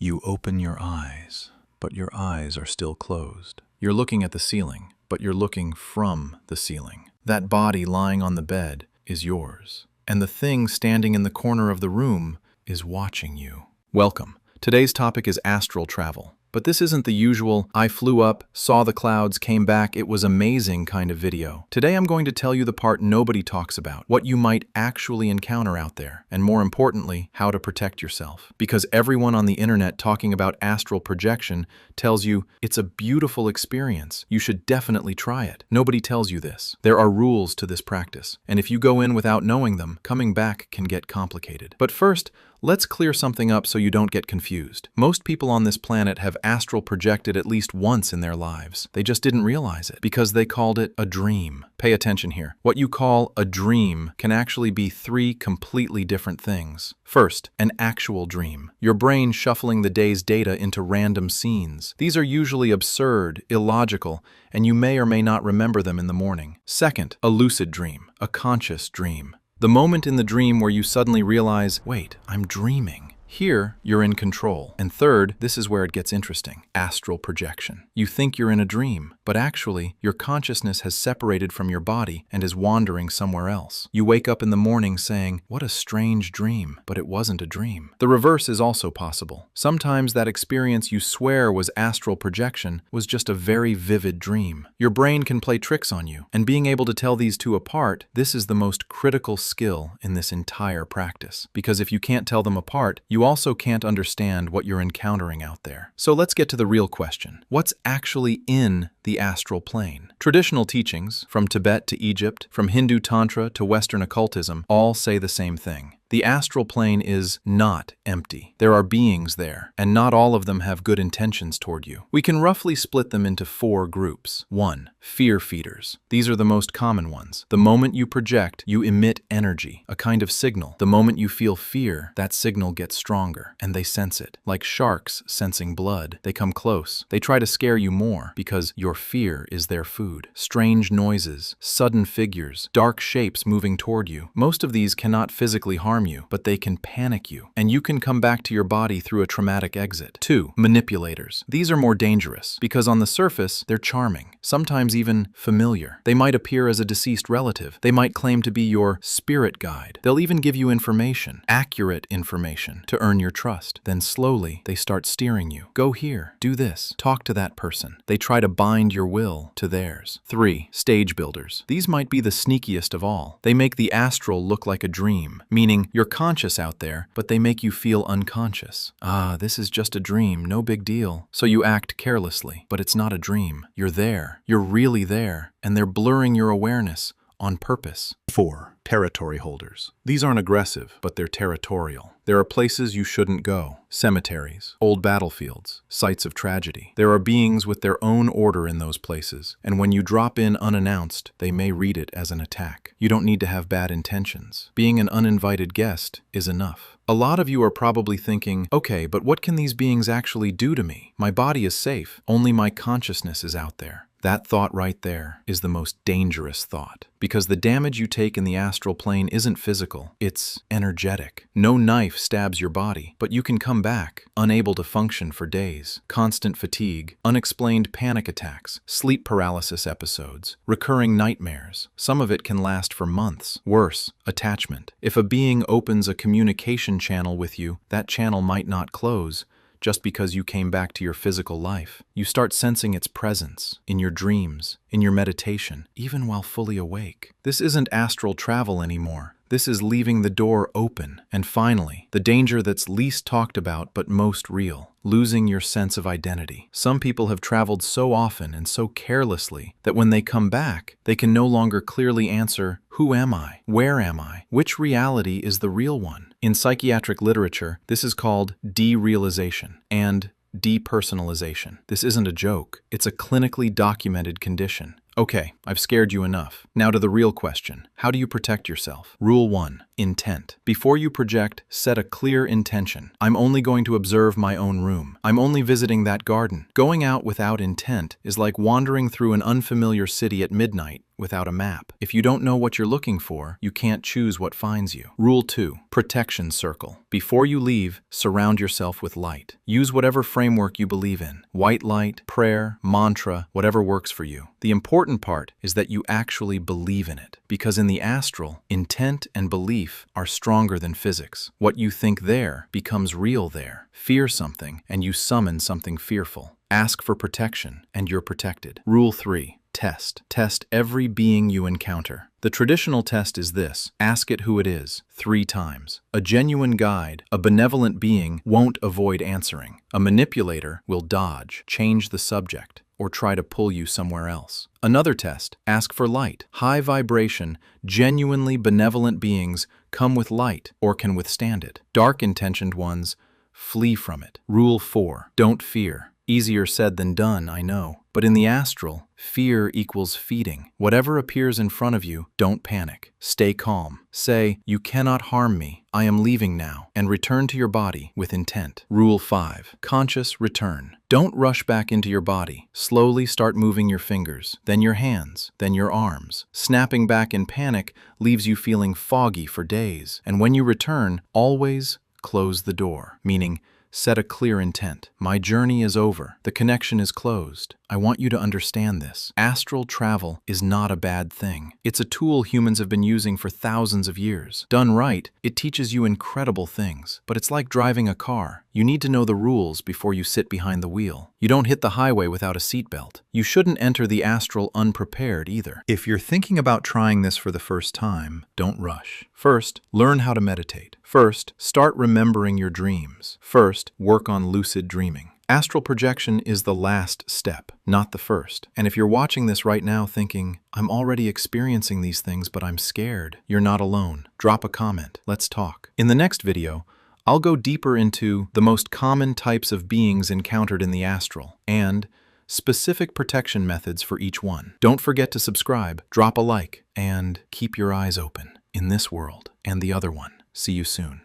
You open your eyes, but your eyes are still closed. You're looking at the ceiling, but you're looking from the ceiling. That body lying on the bed is yours, and the thing standing in the corner of the room is watching you. Welcome. Today's topic is astral travel. But this isn't the usual, I flew up, saw the clouds, came back, it was amazing kind of video. Today I'm going to tell you the part nobody talks about, what you might actually encounter out there, and more importantly, how to protect yourself. Because everyone on the internet talking about astral projection tells you it's a beautiful experience. You should definitely try it. Nobody tells you this. There are rules to this practice, and if you go in without knowing them, coming back can get complicated. But first, let's clear something up so you don't get confused. Most people on this planet have astral projected at least once in their lives. They just didn't realize it because they called it a dream. Pay attention here. What you call a dream can actually be three completely different things. First, an actual dream. Your brain shuffling the day's data into random scenes. These are usually absurd, illogical, and you may or may not remember them in the morning. Second, a lucid dream, a conscious dream. The moment in the dream where you suddenly realize, wait, I'm dreaming. Here, you're in control. And third, this is where it gets interesting, astral projection. You think you're in a dream, but actually, your consciousness has separated from your body and is wandering somewhere else. You wake up in the morning saying, what a strange dream, but it wasn't a dream. The reverse is also possible. Sometimes that experience you swear was astral projection was just a very vivid dream. Your brain can play tricks on you, and being able to tell these two apart, this is the most critical skill in this entire practice. Because if you can't tell them apart, you also can't understand what you're encountering out there. So let's get to the real question. What's actually in the astral plane? Traditional teachings, from Tibet to Egypt, from Hindu Tantra to Western occultism, all say the same thing. The astral plane is not empty. There are beings there, and not all of them have good intentions toward you. We can roughly split them into four groups. 1. Fear feeders. These are the most common ones. The moment you project, you emit energy, a kind of signal. The moment you feel fear, that signal gets stronger, and they sense it. Like sharks sensing blood, they come close. They try to scare you more, because your fear is their food. Strange noises, sudden figures, dark shapes moving toward you. Most of these cannot physically harm you, but they can panic you, and you can come back to your body through a traumatic exit. 2. Manipulators. These are more dangerous, because on the surface, they're charming, sometimes even familiar. They might appear as a deceased relative. They might claim to be your spirit guide. They'll even give you information, accurate information, to earn your trust. Then slowly, they start steering you. Go here, do this, talk to that person. They try to bind your will to theirs. 3. Stage builders. These might be the sneakiest of all. They make the astral look like a dream, meaning you're conscious out there, but they make you feel unconscious. This is just a dream, no big deal. So you act carelessly, but it's not a dream. You're there. You're really there, and they're blurring your awareness on purpose. 4. Territory holders. These aren't aggressive, but they're territorial. There are places you shouldn't go. Cemeteries, old battlefields, sites of tragedy. There are beings with their own order in those places, and when you drop in unannounced, they may read it as an attack. You don't need to have bad intentions. Being an uninvited guest is enough. A lot of you are probably thinking, okay, but what can these beings actually do to me? My body is safe, only my consciousness is out there. That thought right there is the most dangerous thought, because the damage you take in the astral plane isn't physical, it's energetic. No knife stabs your body, but you can come back, unable to function for days. Constant fatigue, unexplained panic attacks, sleep paralysis episodes, recurring nightmares. Some of it can last for months. Worse, attachment. If a being opens a communication channel with you, that channel might not close, just because you came back to your physical life. You start sensing its presence in your dreams, in your meditation, even while fully awake. This isn't astral travel anymore. This is leaving the door open. And finally, the danger that's least talked about but most real, losing your sense of identity. Some people have traveled so often and so carelessly that when they come back, they can no longer clearly answer, who am I? Where am I? Which reality is the real one? In psychiatric literature, this is called derealization and depersonalization. This isn't a joke. It's a clinically documented condition. Okay, I've scared you enough. Now to the real question. How do you protect yourself? Rule 1. Intent. Before you project, set a clear intention. I'm only going to observe my own room. I'm only visiting that garden. Going out without intent is like wandering through an unfamiliar city at midnight without a map. If you don't know what you're looking for, you can't choose what finds you. Rule 2. Protection circle. Before you leave, surround yourself with light. Use whatever framework you believe in. White light, prayer, mantra, whatever works for you. The important part is that you actually believe in it. Because in the astral, intent and belief are stronger than physics. What you think there becomes real there. Fear something, and you summon something fearful. Ask for protection, and you're protected. Rule 3. Test. Test every being you encounter. The traditional test is this: ask it who it is 3 times. A genuine guide, a benevolent being, won't avoid answering. A manipulator will dodge, change the subject, or try to pull you somewhere else. Another test: ask for light. High vibration, genuinely benevolent beings come with light or can withstand it. Dark-intentioned ones flee from it. Rule 4. Don't fear. Easier said than done, I know. But in the astral, fear equals feeding. Whatever appears in front of you, don't panic. Stay calm. Say, "You cannot harm me. I am leaving now," and return to your body with intent. Rule 5. Conscious return. Don't rush back into your body. Slowly start moving your fingers, then your hands, then your arms. Snapping back in panic leaves you feeling foggy for days. And when you return, always close the door, meaning set a clear intent. My journey is over. The connection is closed. I want you to understand this. Astral travel is not a bad thing. It's a tool humans have been using for thousands of years. Done right, it teaches you incredible things. But it's like driving a car. You need to know the rules before you sit behind the wheel. You don't hit the highway without a seatbelt. You shouldn't enter the astral unprepared either. If you're thinking about trying this for the first time, don't rush. First, learn how to meditate. First, start remembering your dreams. First, work on lucid dreaming. Astral projection is the last step, not the first. And if you're watching this right now thinking, "I'm already experiencing these things, but I'm scared," you're not alone. Drop a comment. Let's talk. In the next video, I'll go deeper into the most common types of beings encountered in the astral and specific protection methods for each one. Don't forget to subscribe, drop a like, and keep your eyes open in this world and the other one. See you soon.